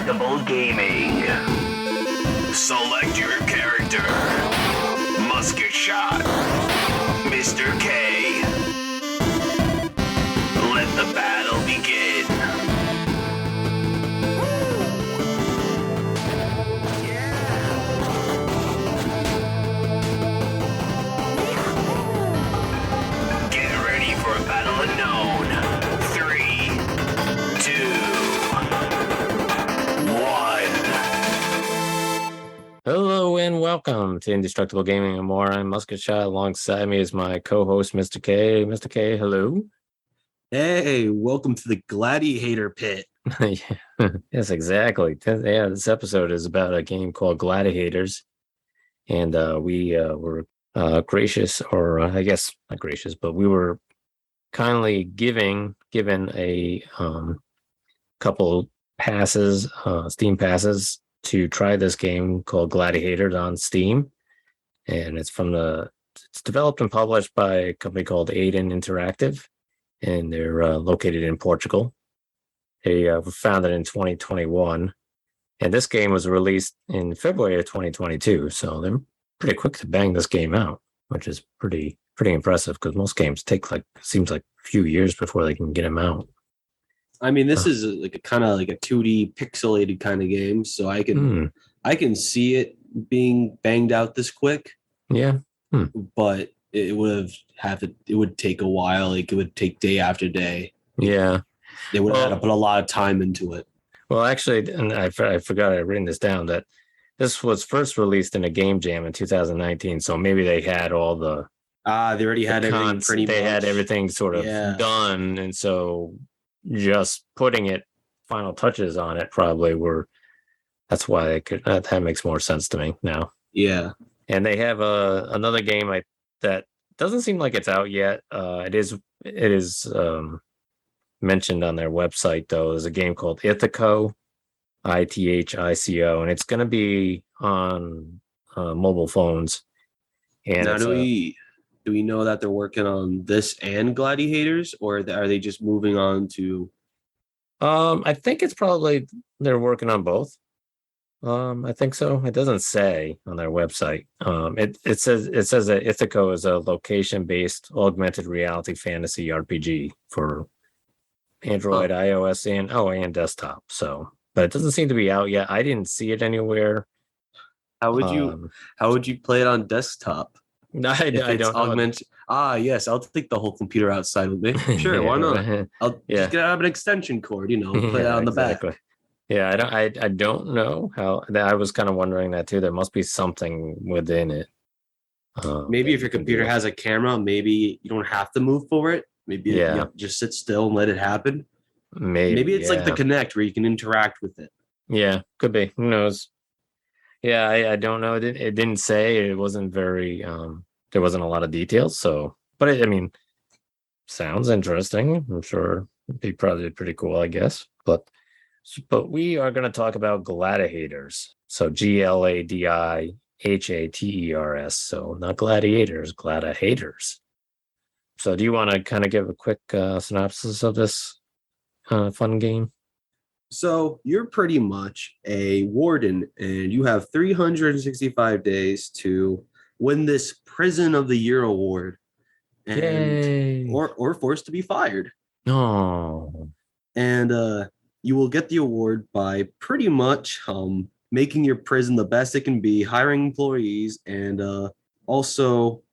Indestructible Gaming. Select your character. Musketshot. Mr. K. Let the battle begin. Get ready for a battle unknown. 3, 2, 1. Hello and welcome to Indestructible Gaming and More. I'm Musketshot. Alongside me is my co-host, Mr. K. Mr. K, hello. Hey, welcome to the Gladiator pit. Yes, exactly. Yeah, this episode is about a game called Gladiators. And we were gracious, or I guess not gracious, but we were kindly given a couple passes, Steam passes, to try this game called Gladiators on Steam. And it's developed and published by a company called Aiden Interactive, and they're located in Portugal. They were founded in 2021, and this game was released in February of 2022. So they're pretty quick to bang this game out, which is pretty impressive because most games take seems like a few years before they can get them out. I mean, this is like a kind of like a 2D pixelated kind of game, so I can see it being banged out this quick. Yeah, but it would take a while. Like it would take day after day. Yeah, they would have had to put a lot of time into it. Well, actually, and I forgot I'd written this down, that this was first released in a game jam in 2019. So maybe they had all the they already had everything pretty much. They had everything sort of done, and so just putting final touches on it that's why they could. That makes more sense to me now. Yeah, and they have another game that doesn't seem like it's out yet. It is mentioned on their website though. There's a game called Ithico, ITHICO, and it's going to be on mobile phones. And now, do we know that they're working on this and Gladiators, or are they just moving on to? I think it's probably they're working on both. I think so. It doesn't say on their website. It says that Ithico is a location-based augmented reality fantasy RPG for Android, iOS, and desktop. So, but it doesn't seem to be out yet. I didn't see it anywhere. How would you play it on desktop? I don't augment. Yes, I'll take the whole computer outside with me. Sure, why not? I'll just grab an extension cord, play it on the back. Yeah, I don't know how. I was kind of wondering that too. There must be something within it. Maybe if your computer has a camera, maybe you don't have to move for it. Maybe you have to just sit still and let it happen. Maybe it's like the Kinect where you can interact with it. Yeah, could be. Who knows? Yeah, I don't know. It didn't say. It wasn't very. There wasn't a lot of details. So, but sounds interesting. I'm sure it'd be probably pretty cool, I guess. But we are going to talk about Gladiators. So Gladihaters. So not Gladiators, Gladiators. So do you want to kind of give a quick synopsis of this fun game? So you're pretty much a warden, and you have 365 days to win this Prison of the Year award, and or forced to be fired. Oh, and you will get the award by pretty much making your prison the best it can be, hiring employees, and also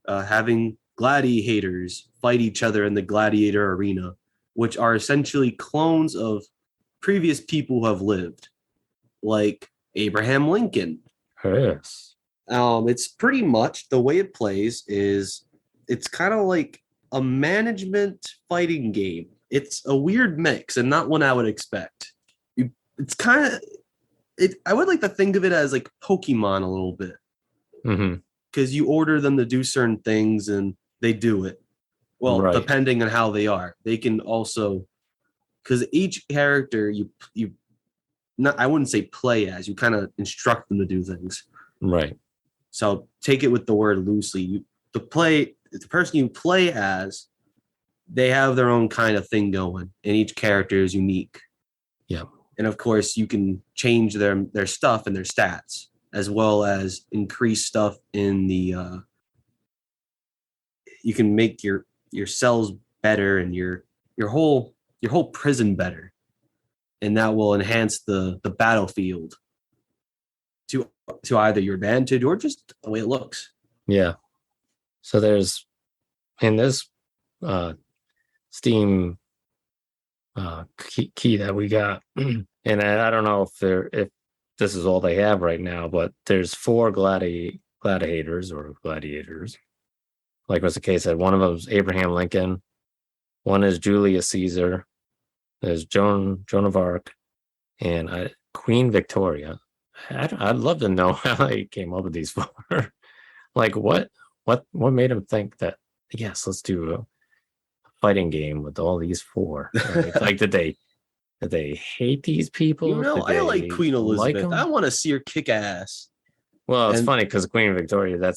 having gladiators fight each other in the gladiator arena, which are essentially clones of previous people who have lived, like Abraham Lincoln. Yes. It's pretty much the way it plays is it's kind of like a management fighting game. It's a weird mix and not one I would expect. It's kind of I would like to think of it as like Pokemon a little bit, because you order them to do certain things and they do it. Well, depending on how they are, they can also, because each character you not, I wouldn't say play as, you kind of instruct them to do things. Right. So take it with the word loosely. The person you play as, they have their own kind of thing going, and each character is unique. Yeah. And of course, you can change their stuff and their stats, as well as increase stuff in the. You can make your cells better and your whole prison better, and that will enhance the battlefield to either your advantage or just the way it looks. Yeah. So there's in this Steam key that we got, and I don't know if this is all they have right now, but there's 4 gladiators or gladiators. Like was the case that one of them is Abraham Lincoln, one is Julius Caesar, there's Joan of Arc, and Queen Victoria. I'd love to know how they came up with these 4. Like what made them think that yes, let's do a fighting game with all these 4? Like did they hate these people? I like Queen Elizabeth. I want to see her kick ass. Well, it's funny because Queen Victoria,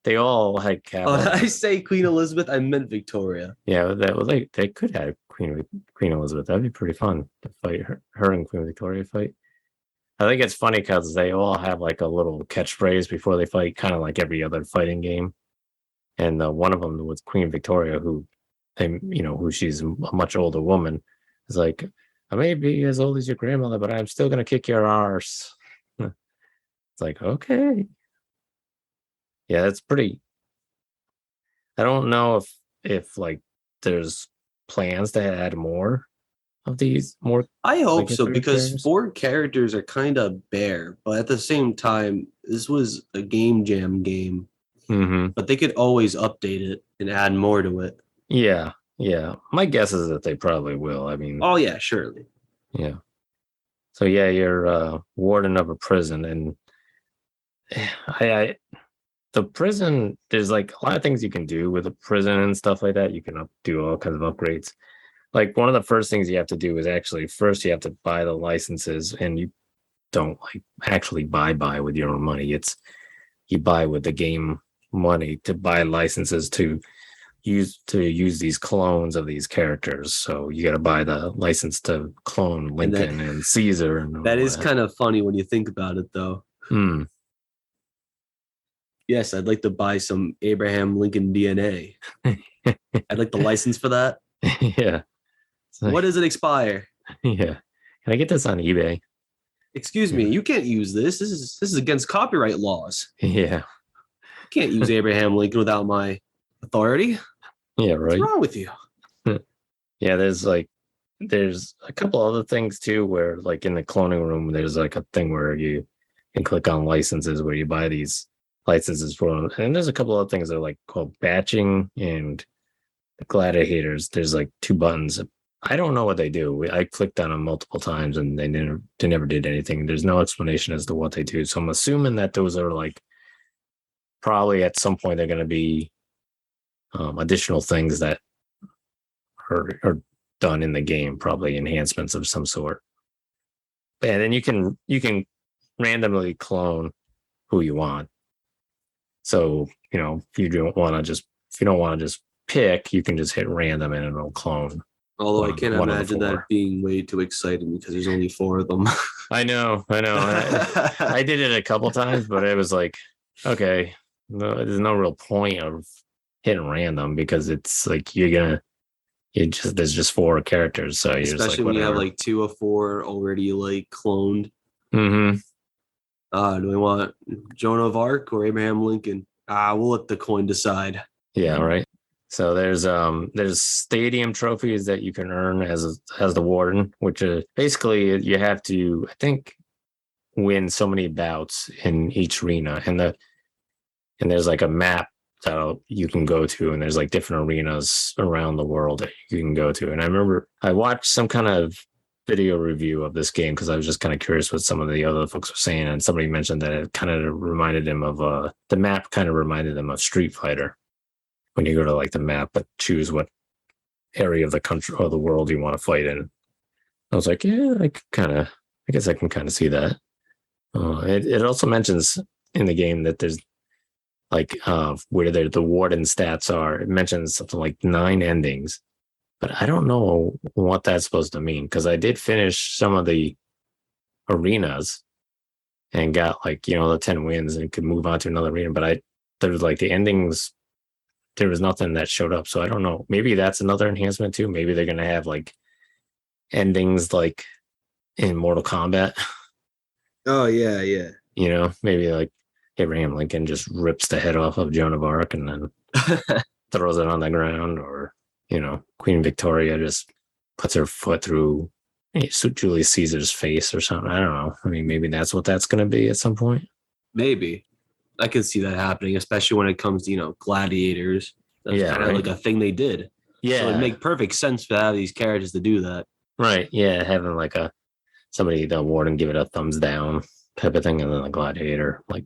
they all had I say Queen Elizabeth, I meant Victoria. Yeah, they could have Queen Elizabeth. That'd be pretty fun to fight her and Queen Victoria fight. I think it's funny because they all have like a little catchphrase before they fight, kind of like every other fighting game. And one of them was Queen Victoria, who she's a much older woman, is like, I may be as old as your grandmother, but I'm still gonna kick your arse. It's like, okay. Yeah, that's pretty. I don't know if like there's plans to add more of these more. I hope so, because 4 characters are kind of bare, but at the same time, this was a game jam game. Mm-hmm. But they could always update it and add more to it. Yeah. My guess is that they probably will. I mean, oh yeah, surely. Yeah. So yeah, you're warden of a prison, and the prison, there's like a lot of things you can do with a prison and stuff like that. You can do all kinds of upgrades. Like one of the first things you have to do is actually first you have to buy the licenses, and you don't like actually buy with your own money. It's you buy with the game money to buy licenses to use these clones of these characters. So you got to buy the license to clone Lincoln and Caesar. And that is kind of funny when you think about it, though. Yes, I'd like to buy some Abraham Lincoln DNA. I'd like the license for that. Yeah. Like, what does it expire? Yeah. Can I get this on eBay? Excuse me, you can't use this. This is against copyright laws. Yeah. You can't use Abraham Lincoln without my authority. Yeah, right. What's wrong with you? Yeah, there's a couple other things too, where like in the cloning room, there's like a thing where you can click on licenses where you buy these licenses for them. And there's a couple of things that are like called batching and the gladiators. There's like 2 buttons. I don't know what they do. I clicked on them multiple times and they never did anything. There's no explanation as to what they do. So I'm assuming that those are like probably at some point they're going to be additional things that are done in the game, probably enhancements of some sort. And then you can randomly clone who you want. So, if you don't want to just pick, you can just hit random and it'll clone. Although I can't imagine that being way too exciting because there's only 4 of them. I know. I did it a couple times, but it was like, okay, there's no real point of hitting random because it's like there's just 4 characters. So you're especially just like, when you have like 2 of 4 already like cloned. Mm-hmm. Do we want Joan of Arc or Abraham Lincoln? We'll let the coin decide. Yeah, right. So there's stadium trophies that you can earn as the warden, which basically you have to, I think, win so many bouts in each arena, and there's like a map that you can go to, and there's like different arenas around the world that you can go to. And I remember I watched some kind of video review of this game because I was just kind of curious what some of the other folks were saying, and somebody mentioned that it kind of reminded him of the map kind of reminded them of Street Fighter. When you go to like the map, but choose what area of the country or the world you want to fight in. I was like, yeah, I guess I can kind of see that. It also mentions in the game that there's like where the warden stats are. It mentions something like 9 endings, but I don't know what that's supposed to mean because I did finish some of the arenas and got like, the 10 wins and could move on to another arena. But there was like the endings, there was nothing that showed up. So I don't know. Maybe that's another enhancement too. Maybe they're going to have like endings like in Mortal Kombat. Oh, yeah, yeah. Maybe like Abraham Lincoln just rips the head off of Joan of Arc and then throws it on the ground, or, Queen Victoria just puts her foot through Julius Caesar's face or something. I don't know. I mean, maybe that's what that's going to be at some point. Maybe. I could see that happening, especially when it comes to, gladiators. That's kind of like a thing they did. Yeah. So it'd make perfect sense to have these characters to do that. Right. Yeah. Having like the warden give it a thumbs down type of thing, and then the gladiator like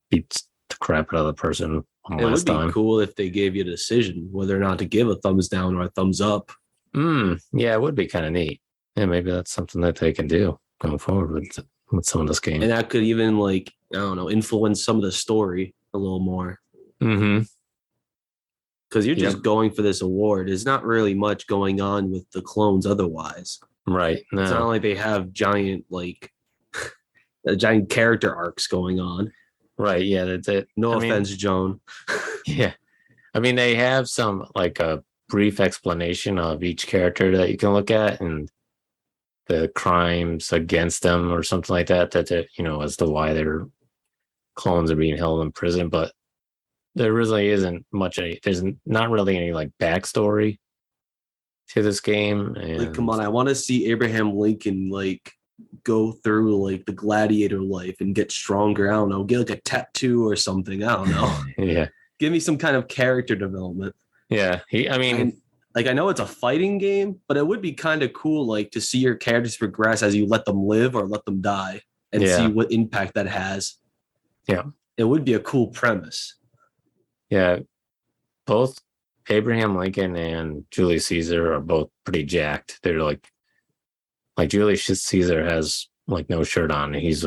beats the crap out of the person one last time. It would be cool if they gave you a decision whether or not to give a thumbs down or a thumbs up. Yeah, it would be kind of neat. Yeah, maybe that's something that they can do going forward with some of this game. And that could even influence some of the story a little more. Mm-hmm. Because you're just going for this award. There's not really much going on with the clones otherwise. Right. No. It's not like they have giant giant character arcs going on. Right. Yeah. That's it. No offense, Joan. Yeah. I mean, they have some like a brief explanation of each character that you can look at and the crimes against them or something like that, as to why their clones are being held in prison. But there really isn't there's not really any like backstory to this game. And come on, I want to see Abraham Lincoln go through the gladiator life and get stronger. I don't know, get a tattoo or something. I don't know. Yeah. Give me some kind of character development. Yeah. I know it's a fighting game, but it would be kind of cool to see your characters progress as you let them live or let them die and see what impact that has. Yeah. It would be a cool premise. Yeah. Both Abraham Lincoln and Julius Caesar are both pretty jacked. They're like Julius Caesar has no shirt on. He's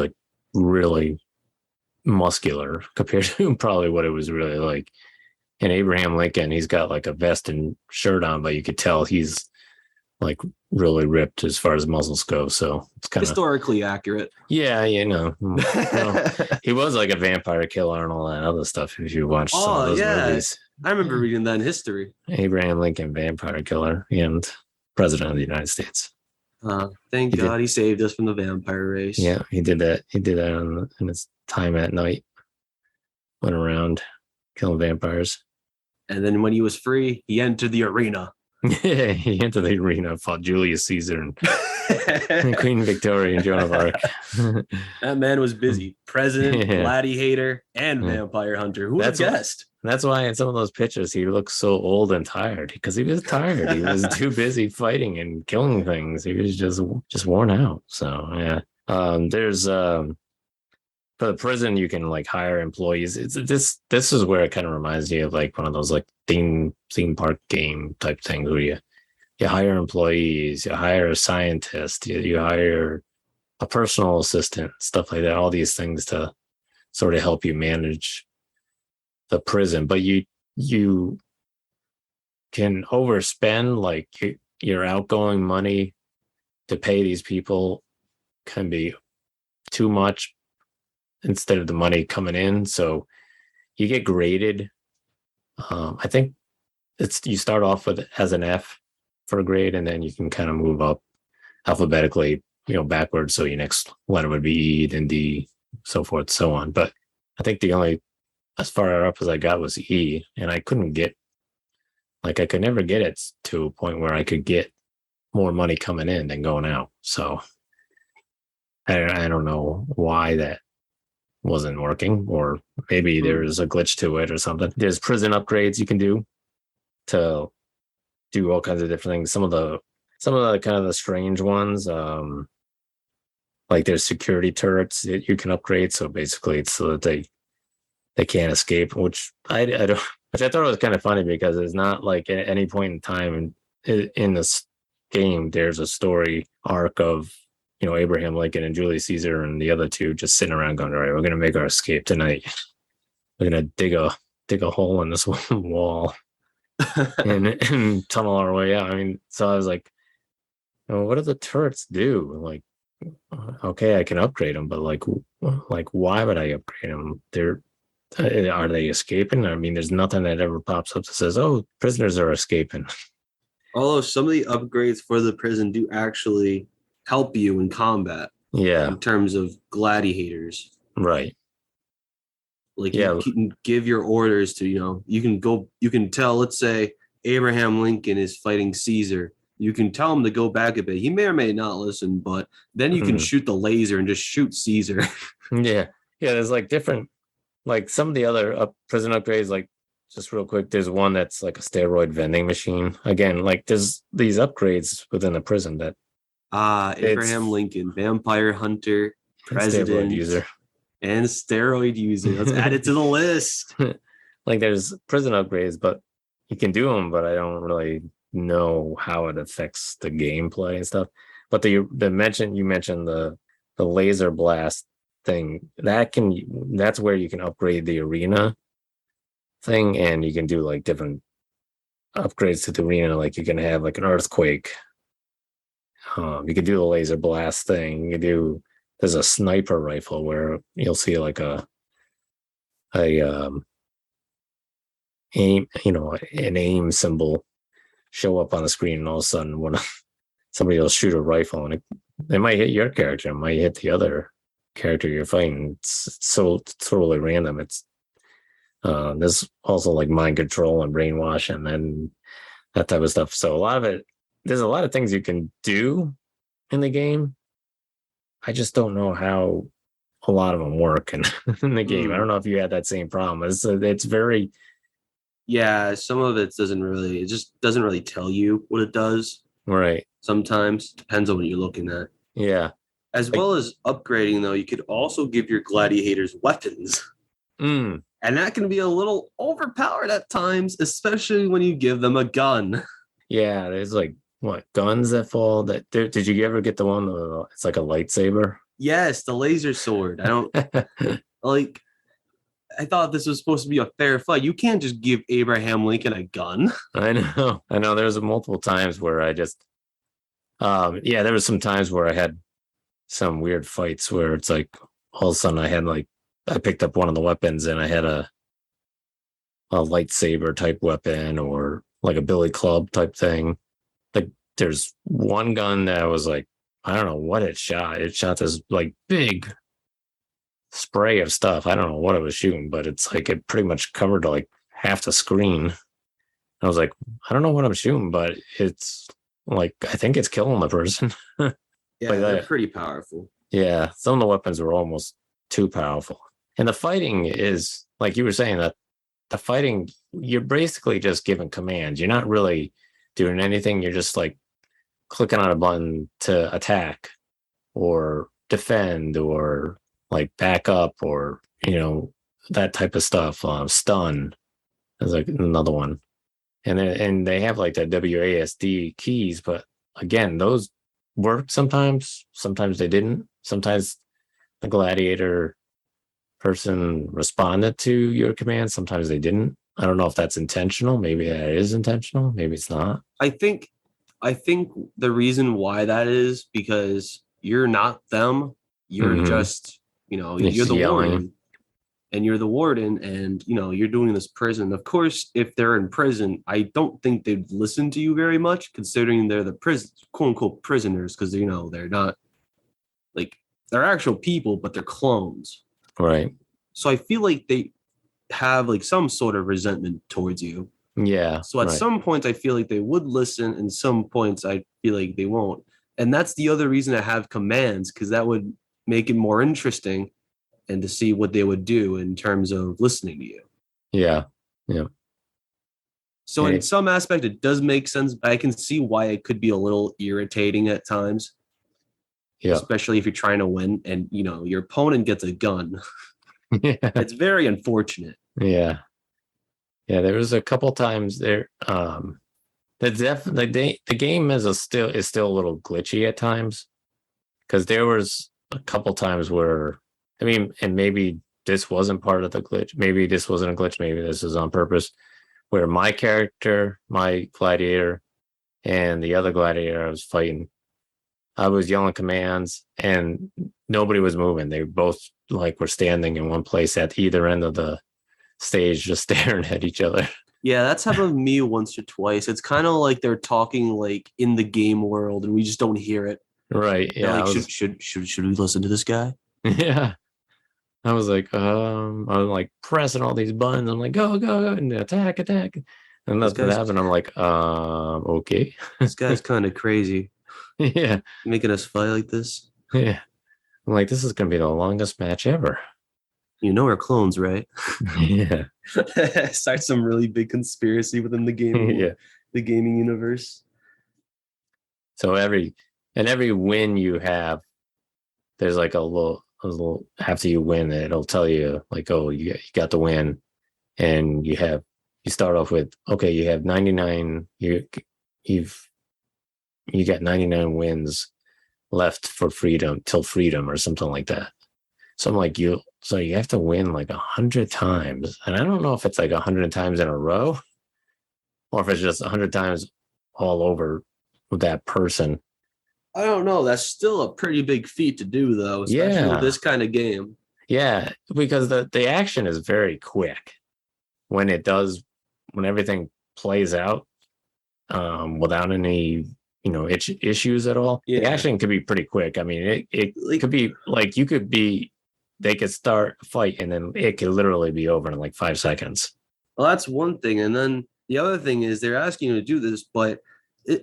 really muscular compared to probably what it was really like. And Abraham Lincoln, he's got a vest and shirt on, but you could tell he's really ripped as far as muscles go. So it's kind of historically accurate. Yeah, he was like a vampire killer and all that other stuff. If you watch some of those movies, I remember reading that in history. Abraham Lincoln, vampire killer and president of the United States. Thank God he saved us from the vampire race. Yeah, he did that. He did that in his time at night. Went around killing vampires. And then when he was free, he entered the arena. Yeah, he entered the arena, fought Julius Caesar and Queen Victoria and Joan of Arc. That man was busy. President, gladiator, and vampire hunter. Who would have guessed? That's why in some of those pictures he looks so old and tired, because he was tired. He was too busy fighting and killing things. He was just worn out. So yeah, there's for the prison you can hire employees. This is where it kind of reminds me of one of those theme park game type things where you hire employees, you hire a scientist, you hire a personal assistant, stuff like that. All these things to sort of help you manage the prison, but you can overspend. Your outgoing money to pay these people can be too much instead of the money coming in, so you get graded. I think you start off with as an F for a grade, and then you can kind of move up alphabetically, backwards. So your next letter would be E, then D, so forth, so on. But I think the only as far up as I got was E, and I couldn't get I could never get it to a point where I could get more money coming in than going out. So I don't know why that wasn't working, or maybe there's a glitch to it or something. There's prison upgrades you can do to do all kinds of different things. Some of the kind of the strange ones, there's security turrets that you can upgrade. So basically it's so that they can't escape, which I thought was kind of funny, because it's not at any point in time in this game there's a story arc of Abraham Lincoln and Julius Caesar and the other two just sitting around going, all right, we're going to make our escape tonight. We're going to dig a hole in this wall and tunnel our way out. I mean, so I was like, what do the turrets do? okay, I can upgrade them, but like why would I upgrade them? Are they escaping? I mean, there's nothing that ever pops up that says, "Oh, prisoners are escaping." Although some of the upgrades for the prison do actually help you in combat Yeah, in terms of gladiators. right. Like you Yeah, can give your orders to, you can tell, let's say Abraham Lincoln is fighting Caesar. You can tell him to go back a bit. He may or may not listen, but then you can mm, shoot the laser and just shoot Caesar. yeah, yeah. There's like different, like some of the other prison upgrades. Like just real quick, there's one that's like a steroid vending machine. Again, like there's these upgrades within the prison that it's Abraham Lincoln, vampire hunter, steroid president, user. and steroid user. Let's add it to the list. Like there's prison upgrades, but you can do them, but I don't really know how it affects the gameplay and stuff. But you mentioned the laser blast thing that's where you can upgrade the arena thing, and you can do like different upgrades to the arena. Like you can have like an earthquake. You can do the laser blast thing. There's a sniper rifle where you'll see like a aim, an aim symbol show up on the screen, and all of a sudden somebody will shoot a rifle, and it might hit your character, it might hit the other character you're fighting. It's so totally random. It's there's also like mind control and brainwash and then that type of stuff. So there's a lot of things you can do in the game. I just don't know how a lot of them work in the game. I don't know if you had that same problem. It's very, Yeah, some of it just doesn't really tell you what it does. right. Sometimes depends on what you're looking at. Yeah. As well as upgrading, though, you could also give your gladiators weapons. Mm. And that can be a little overpowered at times, especially when you give them a gun. Yeah. There's like guns that fall did you ever get the one it's like a lightsaber? Yes, the laser sword. I don't like. I thought this was supposed to be a fair fight. You can't just give Abraham Lincoln a gun. I know. There's multiple times where I just, there was some times where I had some weird fights where it's like all of a sudden I picked up one of the weapons and I had a lightsaber type weapon or like a billy club type thing. Like there's one gun that was like, I don't know what it shot. It shot this like big spray of stuff. I don't know what it was shooting, but it's like it pretty much covered like half the screen. I was like, I don't know what I'm shooting, but it's like I think it's killing the person. Yeah, they're pretty powerful. Yeah, some of the weapons were almost too powerful. And the fighting is like you were saying that the fighting, you're basically just giving commands. You're not really doing anything. You're just like clicking on a button to attack or defend or like back up or, that type of stuff. Stun is like another one. And they have like the WASD keys, but again, those worked sometimes they didn't. Sometimes the gladiator person responded to your command, sometimes they didn't. I don't know if that's intentional. Maybe that is intentional, maybe it's not. I think the reason why that is because you're not them. You're just, you're the warden. And you're the warden, and you're doing this prison. Of course, if they're in prison, I don't think they'd listen to you very much, considering they're the quote unquote prisoners, because they're not like they're actual people, but they're clones. Right. So I feel like they have like some sort of resentment towards you. Yeah. So at some points, I feel like they would listen, and some points I feel like they won't. And that's the other reason I have commands, because that would make it more interesting and to see what they would do in terms of listening to you. Yeah. Yeah. So in some aspect, it does make sense, but I can see why it could be a little irritating at times. Yeah. Especially if you're trying to win and, your opponent gets a gun. Yeah. It's very unfortunate. Yeah. Yeah. There was a couple times there. The game is still a little glitchy at times, because there was a couple times where, and maybe this wasn't part of the glitch. Maybe this wasn't a glitch. Maybe this is on purpose, where my character, my gladiator, and the other gladiator I was fighting, I was yelling commands and nobody was moving. They both like were standing in one place at either end of the stage, just staring at each other. Yeah, that's happened with me once or twice. It's kind of like they're talking like in the game world, and we just don't hear it. Right. They're Yeah. like, should we listen to this guy? Yeah. I was like, I'm like pressing all these buttons. I'm like, go, go, go, and attack, attack. And This nothing guy's- happened. I'm like, okay. This guy's kind of crazy, Yeah. making us fight like this. Yeah. I'm like, this is gonna be the longest match ever. You know we're clones, right? Yeah. Start some really big conspiracy within the game, Yeah. the gaming universe. So every win you have, there's like a little after you win, it'll tell you like, oh, you got the win, and you start off with, okay, you have 99. You've got 99 wins left for freedom till freedom or something like that. So I'm like, so you have to win like 100 times, and I don't know if it's like 100 times in a row, or if it's just 100 times all over with that person. I don't know. That's still a pretty big feat to do, though, especially Yeah. with this kind of game. Yeah, because the action is very quick when everything plays out without any issues at all. The Yeah. action could be pretty quick. I mean, it could be like they could start a fight and then it could literally be over in like 5 seconds. Well, that's one thing. And then the other thing is they're asking you to do this, but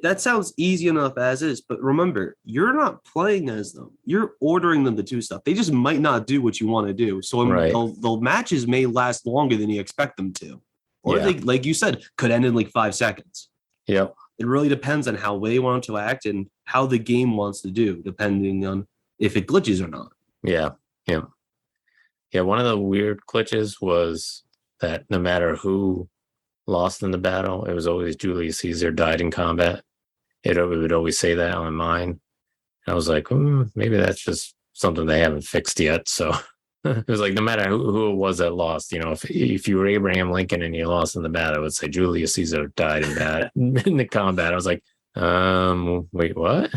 that sounds easy enough as is. But remember, you're not playing as them. You're ordering them to do stuff. They just might not do what you want to do. So Right. the matches may last longer than you expect them to. Or Yeah. they, like you said, could end in like 5 seconds. Yep. It really depends on how they want to act and how the game wants to do, depending on if it glitches or not. Yeah. Yeah. Yeah. One of the weird glitches was that no matter who lost in the battle, it was always Julius Caesar died in combat. It would always say that on mine. I was like, maybe that's just something they haven't fixed yet. So it was like, no matter who it was that lost, if you were Abraham Lincoln and you lost in the battle, it would say Julius Caesar died in the combat. I was like, wait, what?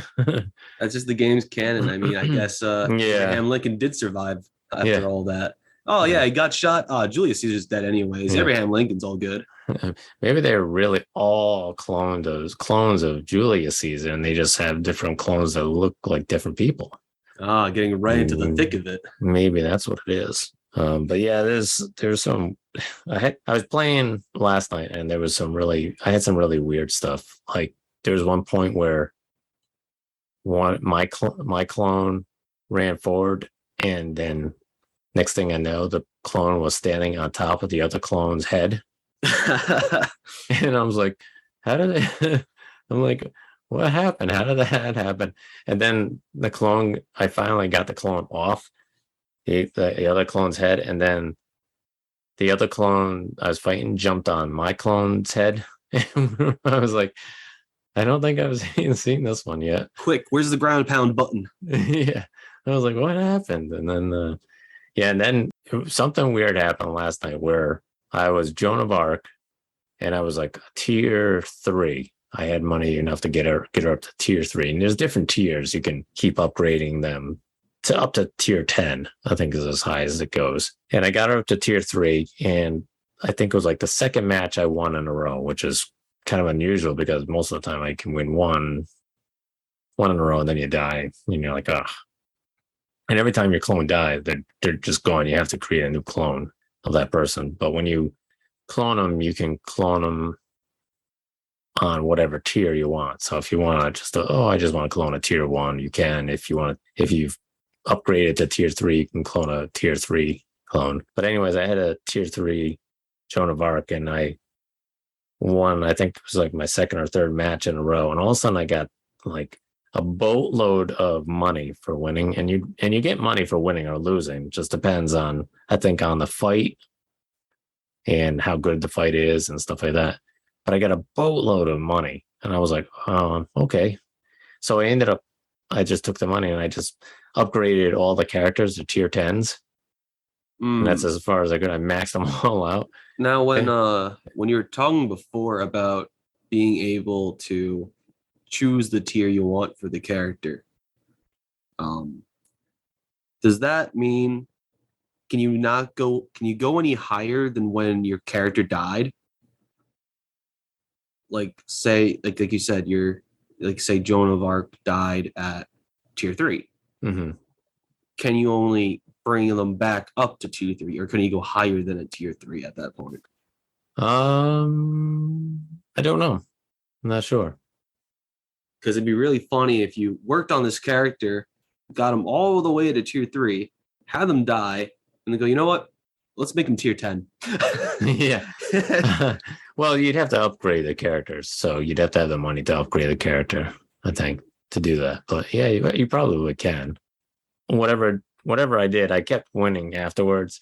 That's just the game's canon. I mean, I guess Yeah. Abraham Lincoln did survive after Yeah. all that. Oh, yeah, he got shot. Julius Caesar's dead anyways. Yeah. Abraham Lincoln's all good. Maybe they're really all clones of Julius Caesar, and they just have different clones that look like different people. Getting right into the thick of it. Maybe that's what it is. But yeah, there's some. I was playing last night, and I had some really weird stuff. Like there was one point where my clone ran forward, and then next thing I know, the clone was standing on top of the other clone's head. And I was like, how did it? I'm like, what happened? How did that happen? And then I finally got the clone off the other clone's head. And then the other clone I was fighting jumped on my clone's head. And I was like, I don't think I've seen this one yet. Quick, where's the ground pound button? Yeah. I was like, what happened? And then, and then something weird happened last night where I was Joan of Arc and I was like tier 3. I had money enough to get her up to tier 3. And there's different tiers. You can keep upgrading them to up to tier 10, I think is as high as it goes. And I got her up to tier 3. And I think it was like the second match I won in a row, which is kind of unusual because most of the time I can win one in a row and then you die. And you're like, ugh. And every time your clone dies, they're just gone. You have to create a new clone of that person. But when you clone them, you can clone them on whatever tier you want. So if you want to I just want to clone a tier 1, you can. If you've upgraded to tier 3, you can clone a tier 3 clone. But anyways, I had a tier 3 Joan of Arc and I won, I think it was like my second or third match in a row. And all of a sudden I got like a boatload of money for winning, and you get money for winning or losing. It just depends on, I think, on the fight and how good the fight is and stuff like that. But I got a boatload of money, and I was like, okay. So I just took the money and I just upgraded all the characters to tier 10s. And that's as far as I could. I maxed them all out. Now, when you were talking before about being able to choose the tier you want for the character, Does that mean can you go any higher than when your character died? Like say like you said, say Joan of Arc died at tier 3. Mm-hmm. Can you only bring them back up to tier 3, or can you go higher than a tier 3 at that point? I don't know. I'm not sure. Because it'd be really funny if you worked on this character, got them all the way to tier 3, had them die, and then go, you know what? Let's make them tier 10. Yeah. Well, you'd have to upgrade the characters, so you'd have to have the money to upgrade the character, I think, to do that. But yeah, you probably can. Whatever I did, I kept winning afterwards,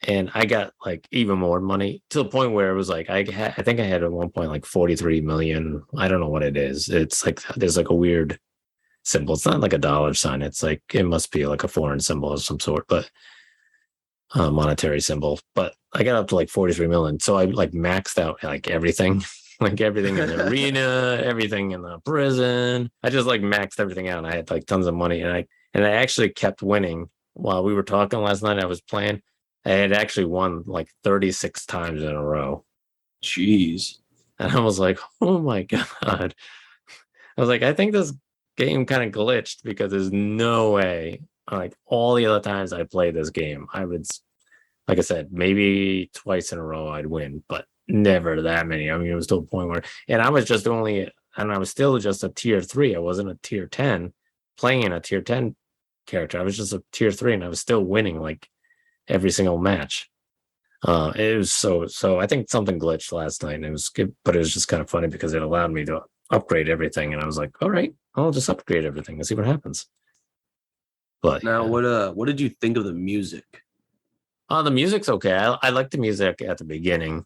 and I got like even more money to the point where it was like I think I had at one point like 43 million. I don't know what it is. It's like there's like a weird symbol. It's not like a dollar sign. It's like it must be like a foreign symbol of some sort, but monetary symbol. But I got up to like 43 million, so I like maxed out like everything. Like everything in the arena, everything in the prison. I just like maxed everything out, and I had like tons of money, and I actually kept winning while we were talking last night. I was playing. I had actually won like 36 times in a row. Jeez. And I was like, oh my God. I was like, I think this game kind of glitched, because there's no way, like all the other times I played this game, I would, like I said, maybe twice in a row I'd win, but never that many. I mean, it was to a point where, and I was still just a tier 3. I wasn't a tier 10 playing a tier 10 character. I was just a tier 3, and I was still winning like every single match. It was so I think something glitched last night, and it was good, but it was just kind of funny because it allowed me to upgrade everything, and I was like, all right, I'll just upgrade everything and see what happens. But now, what did you think of the music? The music's okay. I like the music at the beginning.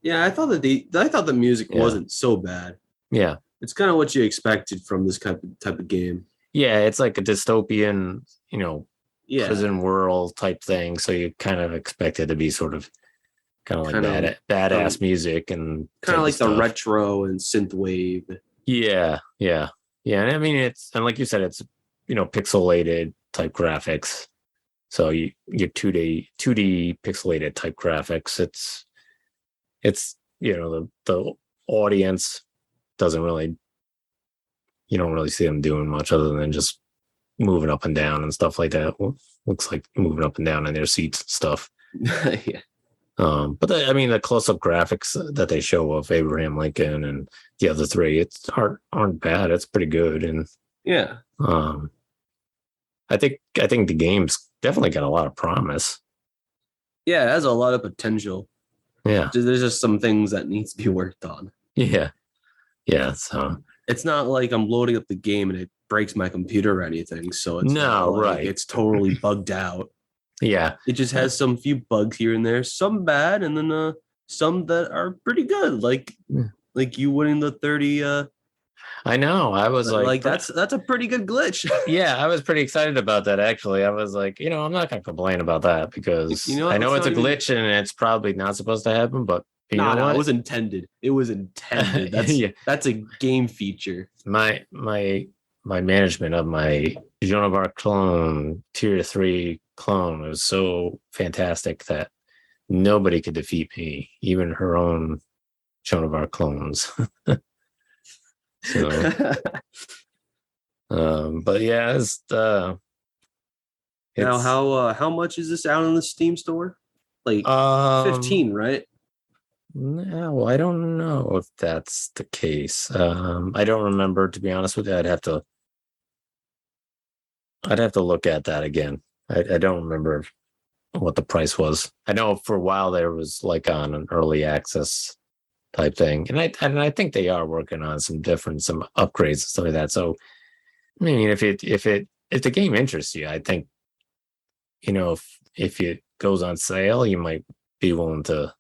Yeah, I thought the music wasn't so bad. Yeah, it's kind of what you expected from this type of game. Yeah, it's like a dystopian, Yeah. prison world type thing. So you kind of expect it to be sort of kind of like badass music and kind of like stuff. the retro and synth wave. Yeah. And I mean, and like you said, it's pixelated type graphics. So you 2D pixelated type graphics. It's the audience doesn't really, you don't really see them doing much other than just moving up and down and stuff like that. Well, looks like moving up and down in their seats and stuff. Yeah. But the close-up graphics that they show of Abraham Lincoln and the other three, aren't bad. It's pretty good. And yeah. I think the game's definitely got a lot of promise. Yeah, it has a lot of potential. Yeah. There's just some things that needs to be worked on. Yeah. Yeah. So it's not like I'm loading up the game and it breaks my computer or anything. So it's right. It's totally bugged out. Yeah. It just has some few bugs here and there, some bad, and then some that are pretty good. Like you winning the 30. I know. I was like that's a pretty good glitch. Yeah, I was pretty excited about that, actually. I was like, I'm not going to complain about that, because I know it's a glitch and it's probably not supposed to happen, but you know what? It was intended. That's a game feature. My management of my Joan of Arc clone, tier 3 clone, was so fantastic that nobody could defeat me, even her own Joan of Arc clones. So, but yeah, it's now how much is this out in the Steam store? Like 15, right? No, I don't know if that's the case. I don't remember, to be honest with you. I'd have to look at that again. I don't remember what the price was. I know for a while there was like on an early access type thing, and I think they are working on some upgrades and stuff like that. So, I mean, if the game interests you, I think, if it goes on sale, you might be willing to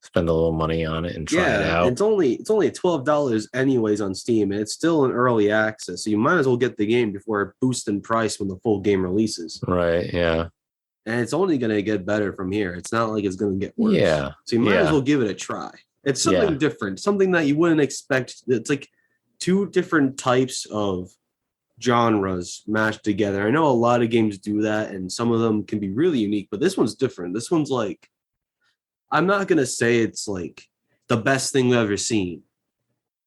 spend a little money on it and try it out. It's only $12 anyways on Steam, and it's still in early access, so you might as well get the game before it boosts in price when the full game releases. Right? Yeah. And it's only going to get better from here. It's not like it's going to get worse. Yeah. So you might as well give it a try. It's something different, something that you wouldn't expect. It's like two different types of genres mashed together. I know a lot of games do that, and some of them can be really unique, but this one's different. This one's like, I'm not gonna say it's like the best thing we've ever seen,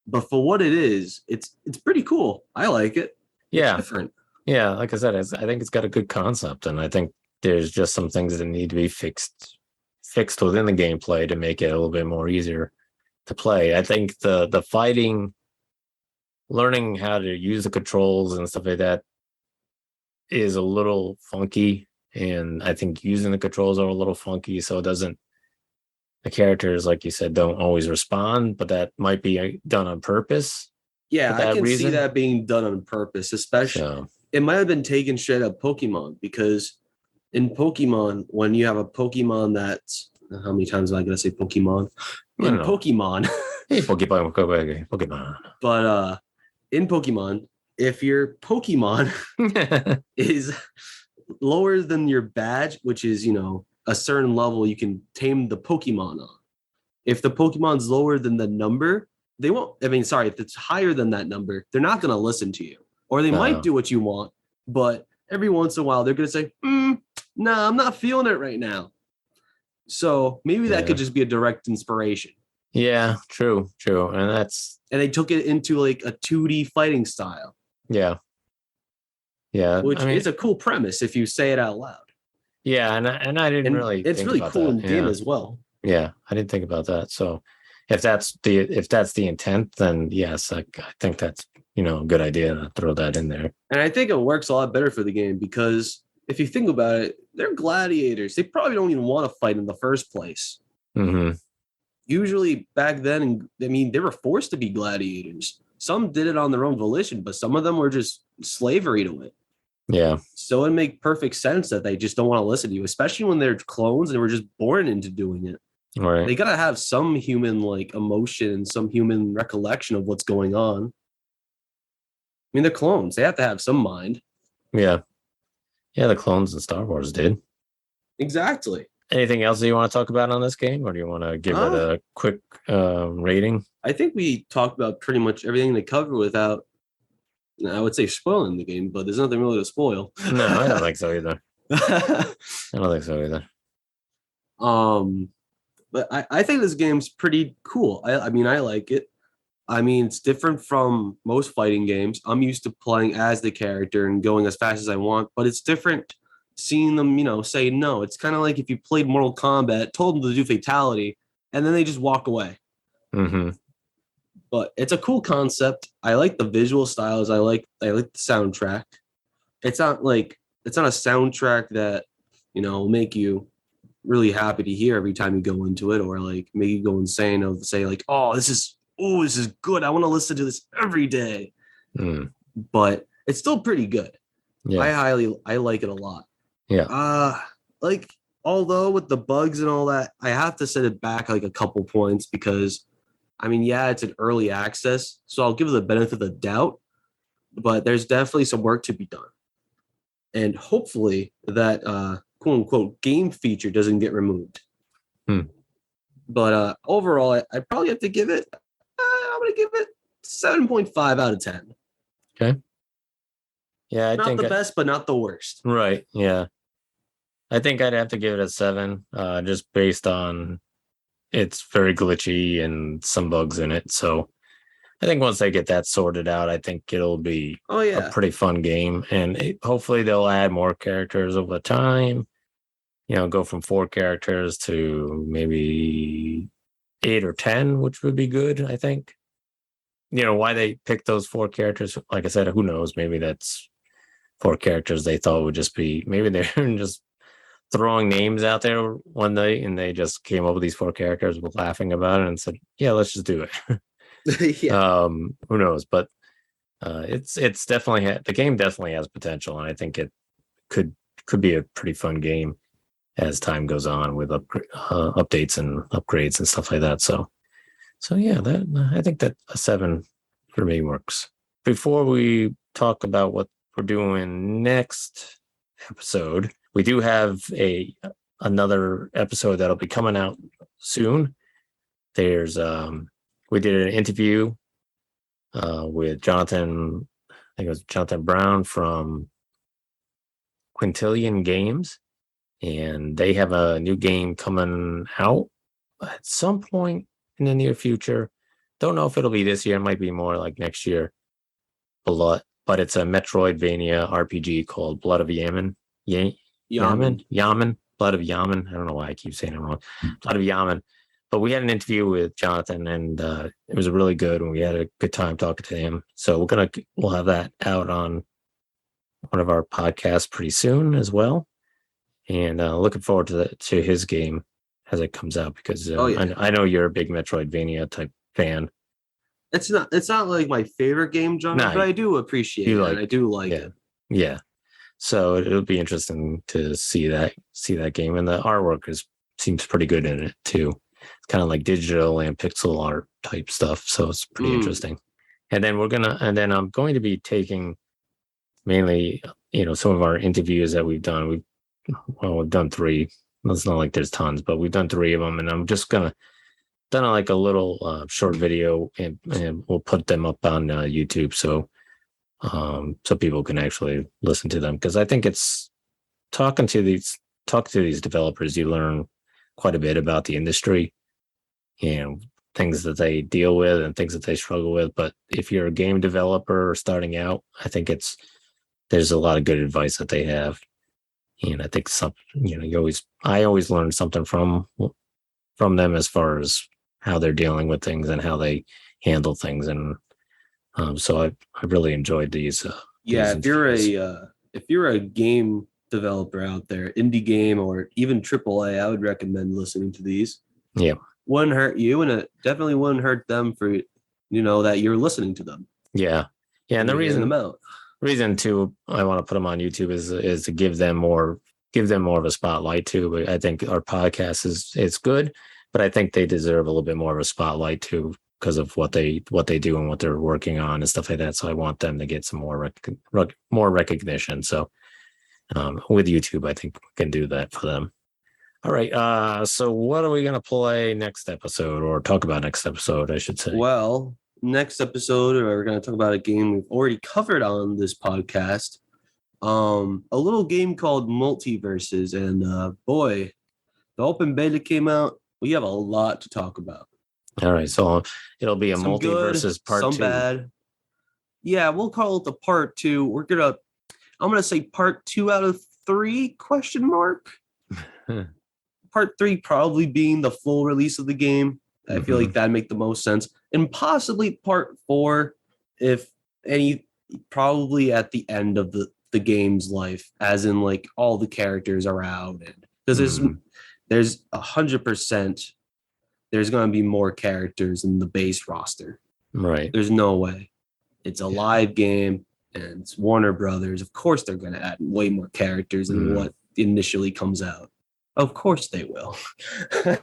but for what it is, it's pretty cool. I like it. It's Yeah. different. Yeah. Like I said, I think it's got a good concept, and I think there's just some things that need to be fixed within the gameplay to make it a little bit more easier to play. I think the fighting, learning how to use the controls and stuff like that is a little funky, and I think using the controls are a little funky, so it doesn't, the characters, like you said, don't always respond, but that might be done on purpose. Yeah, for that I can see reason. that being done on purpose, especially So it might have been taken straight up Pokemon, because in Pokemon, when you have a Pokemon that's, how many times am I gonna say Pokemon? I In don't know. Pokemon, hey, Pokemon. but in Pokemon, if your Pokemon is lower than your badge, which is, a certain level you can tame the Pokemon on. If the Pokemon's lower than the number, they won't, if it's higher than that number, they're not going to listen to you. Or they might do what you want, but every once in a while they're going to say, nah, I'm not feeling it right now. So maybe that could just be a direct inspiration. Yeah, true. And they took it into like a 2D fighting style. Yeah. Which is a cool premise if you say it out loud. Yeah, and I didn't really. It's really cool in game as well. Yeah, I didn't think about that. So if that's the intent, then yes, I think that's a good idea to throw that in there. And I think it works a lot better for the game, because if you think about it, they're gladiators. They probably don't even want to fight in the first place. Mm-hmm. Usually back then, they were forced to be gladiators. Some did it on their own volition, but some of them were just slavery to it. Yeah. So it makes perfect sense that they just don't want to listen to you, especially when they're clones and were just born into doing it. Right. They gotta have some human emotion, some human recollection of what's going on. They're clones. They have to have some mind. Yeah. Yeah, the clones in Star Wars did. Exactly. Anything else that you want to talk about on this game, or do you want to give it a quick rating? I think we talked about pretty much everything they cover without, I would say, spoiling the game, but there's nothing really to spoil. No, I don't think so either. But I think this game's pretty cool. I like it. It's different from most fighting games. I'm used to playing as the character and going as fast as I want, but it's different seeing them, say no. It's kind of like if you played Mortal Kombat, told them to do fatality, and then they just walk away. Mm-hmm. But it's a cool concept. I like the visual styles. I like the soundtrack. It's not a soundtrack that, will make you really happy to hear every time you go into it, or make you go insane of say oh, this is good. I want to listen to this every day. But it's still pretty good. Yeah. I like it a lot. Yeah. Although with the bugs and all that, I have to set it back a couple points, because it's an early access, so I'll give it the benefit of the doubt, but there's definitely some work to be done. And hopefully that quote unquote game feature doesn't get removed. But overall, I probably have to give it, I'm going to give it 7.5 out of 10. Okay. Yeah, I think not the best, but not the worst. Right. Yeah. I think I'd have to give it a 7, just based on it's very glitchy and some bugs in it. So I think once they get that sorted out, I think it'll be a pretty fun game. And hopefully they'll add more characters over time. Go from 4 characters to maybe 8 or 10, which would be good, I think. Why they picked those 4 characters, like I said, who knows? Maybe that's 4 characters they thought would just be, maybe they're just throwing names out there one day and they just came up with these 4 characters, were laughing about it and said, yeah, let's just do it. Who knows? But it's definitely, the game definitely has potential, and I think it could be a pretty fun game as time goes on with updates and upgrades and stuff like that. So yeah, I think that a 7 for me works. Before we talk about what we're doing next episode, we do have another episode that'll be coming out soon. There's we did an interview with Jonathan think it was Jonathan Brown from Quintillion Games, and they have a new game coming out at some point in the near future. Don't know if it'll be this year. It might be more like next year. But it's a Metroidvania RPG called Blood of Yaman. Yaman. Blood of Yaman. I don't know why I keep saying it wrong. Blood of Yaman. But we had an interview with Jonathan, and it was really good, and we had a good time talking to him. So we'll have that out on one of our podcasts pretty soon as well. And looking forward to his game as it comes out, because I know you're a big Metroidvania type fan. It's not like my favorite game genre, but I do appreciate it. I do like it. Yeah. So it'll be interesting to see that game, and the artwork seems pretty good in it too. It's kind of like digital and pixel art type stuff, so it's pretty interesting. And then I'm going to be taking mainly, some of our interviews that we've done. We've done 3. It's not like there's tons, but we've done 3 of them, and I'm just gonna done like a little short video, and we'll put them up on YouTube, so people can actually listen to them, because I think it's talking to these developers, you learn quite a bit about the industry and things that they deal with and things that they struggle with. But if you're a game developer or starting out, I think there's a lot of good advice that they have. And I think I always learn something from them as far as how they're dealing with things and how they handle things. And so I really enjoyed these. If you're a game developer out there, indie game or even AAA, I would recommend listening to these. Yeah. Wouldn't hurt you, and it definitely wouldn't hurt them for that you're listening to them. Yeah. And the reason too I want to put them on YouTube is to give them more of a spotlight too. But I think our podcast is good, but I think they deserve a little bit more of a spotlight too, because of what they do and what they're working on and stuff like that. So I want them to get some more recognition. So with YouTube, I think we can do that for them. All right. So what are we going to play next episode, or talk about next episode, I should say? Well, next episode, we're going to talk about a game we've already covered on this podcast. A little game called Multiverses, and boy, the open beta came out. We have a lot to talk about. All right, so it'll be a Multiverses part 2. Some bad. Yeah, we'll call it the part 2. I'm gonna say part 2 out of 3 ? Part 3 probably being the full release of the game. I feel like that'd make the most sense, and possibly part 4, if any, probably at the end of the game's life, as in like all the characters are out, and because there's 100%. There's going to be more characters in the base roster. Right. There's no way. It's a live game, and it's Warner Brothers. Of course, they're going to add way more characters than what initially comes out. Of course, they will.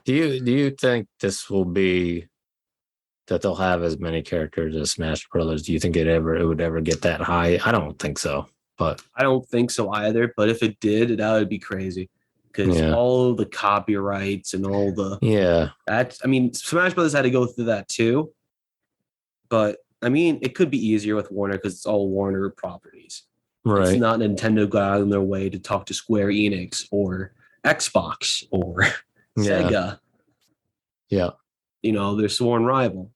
Do you think this will be that they'll have as many characters as Smash Brothers? Do you think it would ever get that high? I don't think so. But I don't think so either. But if it did, that would be crazy. Because all the copyrights and all the Smash Brothers had to go through that too. But I mean, it could be easier with Warner because it's all Warner properties. Right. It's not Nintendo got out of their way to talk to Square Enix or Xbox or Sega. Yeah. Their sworn rival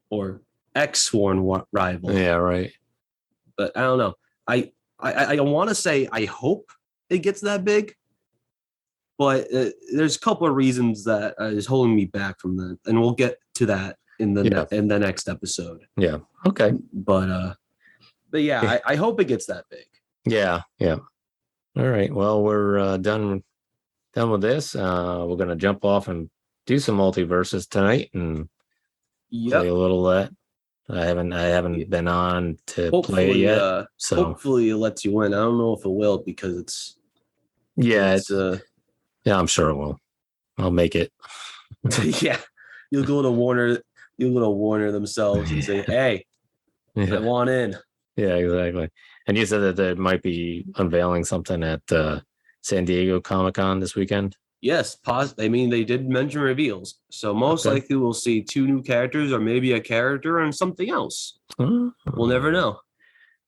or ex-sworn rival. Yeah, right. But I don't know. I want to say I hope it gets that big. But there's a couple of reasons that is holding me back from that, and we'll get to that in the next episode. Yeah. Okay. But yeah, I hope it gets that big. Yeah. Yeah. All right. Well, we're done with this. We're gonna jump off and do some Multiverses tonight and play a little of that. I haven't been on to play it yet. So hopefully it lets you win. I don't know if it will because it's yeah, I'm sure it will. I'll make it. Yeah. You'll go to Warner themselves and say, hey, I want in. Yeah, exactly. And you said that they might be unveiling something at San Diego Comic-Con this weekend? Yes. They did mention reveals. So most likely we'll see 2 new characters or maybe a character and something else. We'll never know.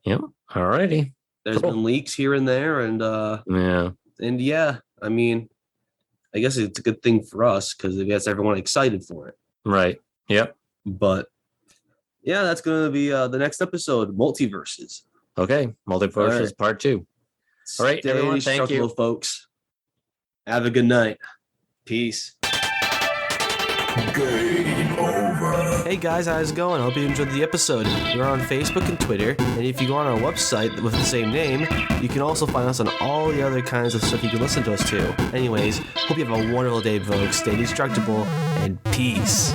Yep. Alrighty. There's Cool. been leaks here and there, Yeah. and yeah, I mean, I guess it's a good thing for us because it gets everyone excited for it. Right. Yep. But yeah, that's going to be the next episode, Multiverses. Okay. Multiverses All right. Part 2. All right, Stay everyone, thank you. indestructible, folks. Have a good night. Peace. Game over. Hey guys, how's it going? I hope you enjoyed the episode. We're on Facebook and Twitter, and if you go on our website with the same name, you can also find us on all the other kinds of stuff you can listen to us to. Anyways, hope you have a wonderful day, folks. Stay indestructible, and peace.